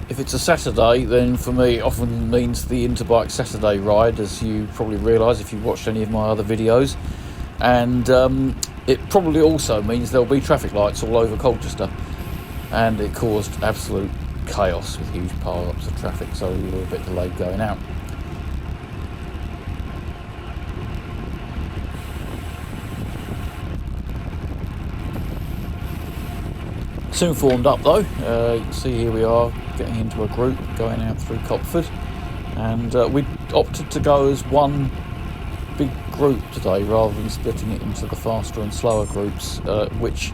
If it's a Saturday, then for me it often means the Interbike Saturday ride, as you probably realise if you've watched any of my other videos. And it probably also means there'll be traffic lights all over Colchester. And it caused absolute chaos with huge pile-ups of traffic, so we were a bit delayed going out. Soon formed up though. You can see here we are getting into a group going out through Copford, and we opted to go as one big group today rather than splitting it into the faster and slower groups, which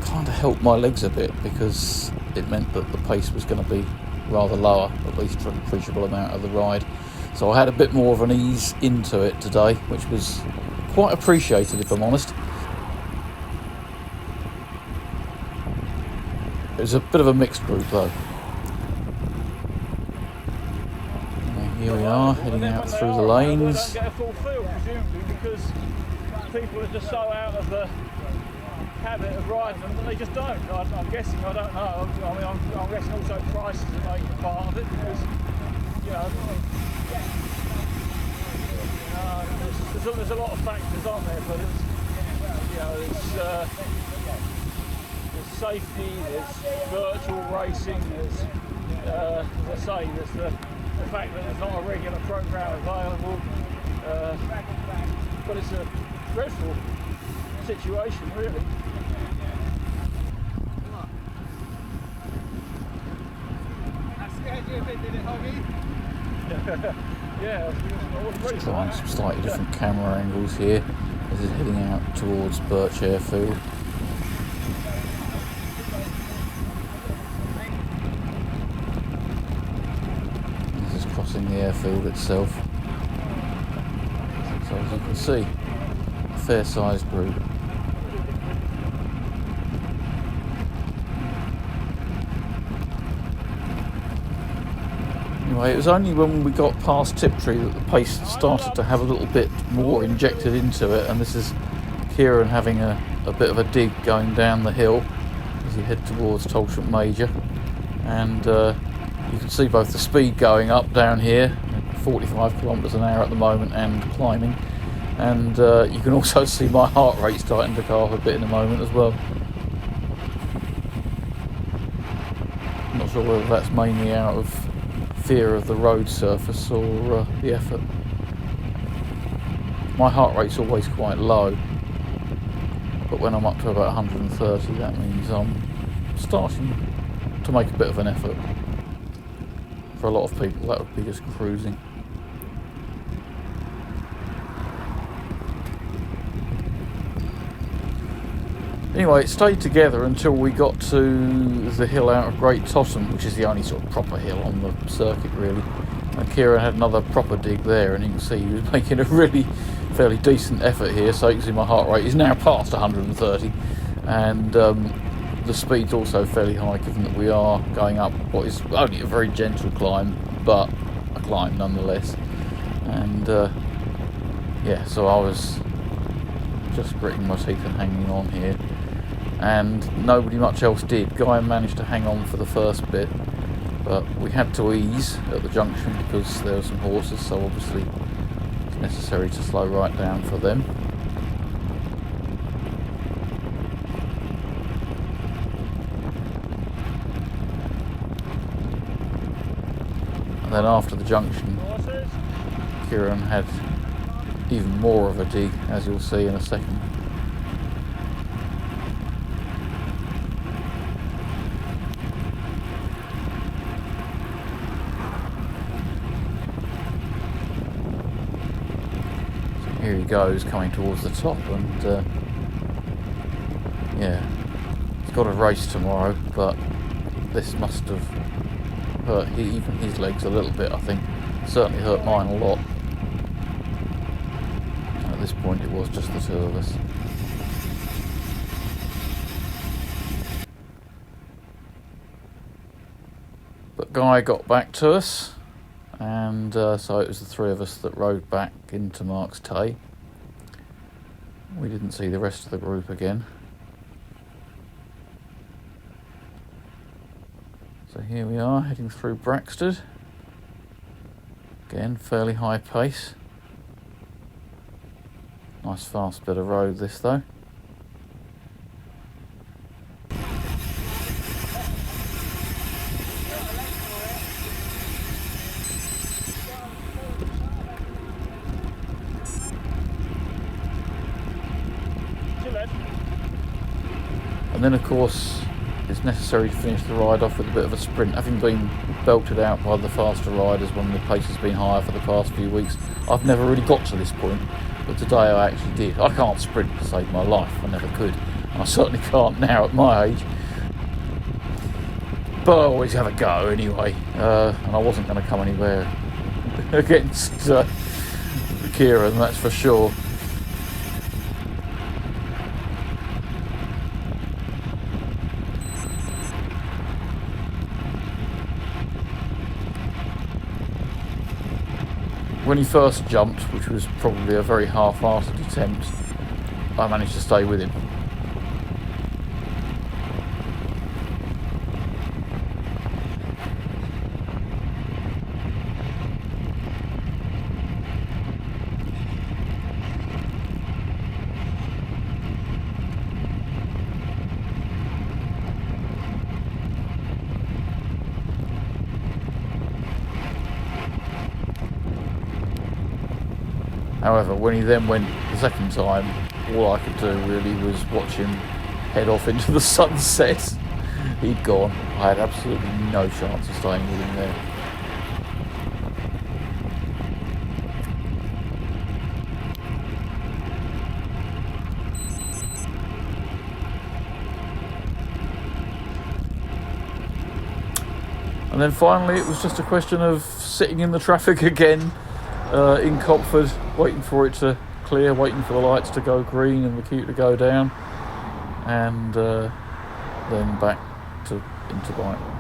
kind of helped my legs a bit because it meant that the pace was going to be rather lower, at least for an appreciable amount of the ride. So I had a bit more of an ease into it today, which was quite appreciated, if I'm honest. It was a bit of a mixed group though. Here we are, heading out through the lanes. They don't get a full feel, presumably, because people are just so out of the habit of riding them that they just don't. I'm guessing, I don't know. I mean, I'm guessing also prices are making part of it, because, you know, there's a lot of factors, aren't there? But it's, you know, there's safety, there's virtual racing, there's, as I say, there's the fact that there's not a regular programme available, but it's a dreadful situation, really. That scared you a bit, did it, Hoggy? Yeah, I wasn't ready for that. Some slightly different camera angles here. This is heading out towards Birch Airfield. Crossing the airfield itself. So as you can see, a fair sized group. Anyway, it was only when we got past Tiptree that the pace started to have a little bit more injected into it, and this is Kieran having a bit of a dig going down the hill as you head towards Tolsham Major, and you can see both the speed going up down here, 45 kilometres an hour at the moment, and climbing. And you can also see my heart rate starting to go up a bit in a moment as well. I'm not sure whether that's mainly out of fear of the road surface or the effort. My heart rate's always quite low, but when I'm up to about 130, that means I'm starting to make a bit of an effort. For a lot of people, that would be just cruising. Anyway, it stayed together until we got to the hill out of Great Totham, which is the only sort of proper hill on the circuit, really. And Kieran had another proper dig there, and you can see he was making a really fairly decent effort here. So you can see my heart rate is now past 130, and the speed's also fairly high, given that we are going up what is only a very gentle climb, but a climb nonetheless. And yeah, so I was just gritting my teeth and hanging on here, and nobody much else did. Guy managed to hang on for the first bit, but we had to ease at the junction because there were some horses, so obviously it's necessary to slow right down for them. And then after the junction, Kieran had even more of a dig, as you'll see in a second. So here he goes, coming towards the top, and yeah, he's got a race tomorrow, but this must have hurt even his legs a little bit, I think. Certainly hurt mine a lot. And at this point it was just the two of us. But Guy got back to us, and so it was the three of us that rode back into Marks Tay. We didn't see the rest of the group again. So here we are, heading through Braxted. Again, fairly high pace. Nice fast bit of road this though. And then of course it's necessary to finish the ride off with a bit of a sprint. Having been belted out by the faster riders when the pace has been higher for the past few weeks, I've never really got to this point, but today I actually did. I can't sprint to save my life, I never could. And I certainly can't now at my age. But I always have a go anyway, and I wasn't going to come anywhere against Kieran, that's for sure. When he first jumped, which was probably a very half-hearted attempt, I managed to stay with him. However, when he then went the second time, all I could do really was watch him head off into the sunset. He'd gone. I had absolutely no chance of staying with him there. And then finally it was just a question of sitting in the traffic again in Copford, waiting for it to clear, waiting for the lights to go green and the queue to go down, and then back to Interbike.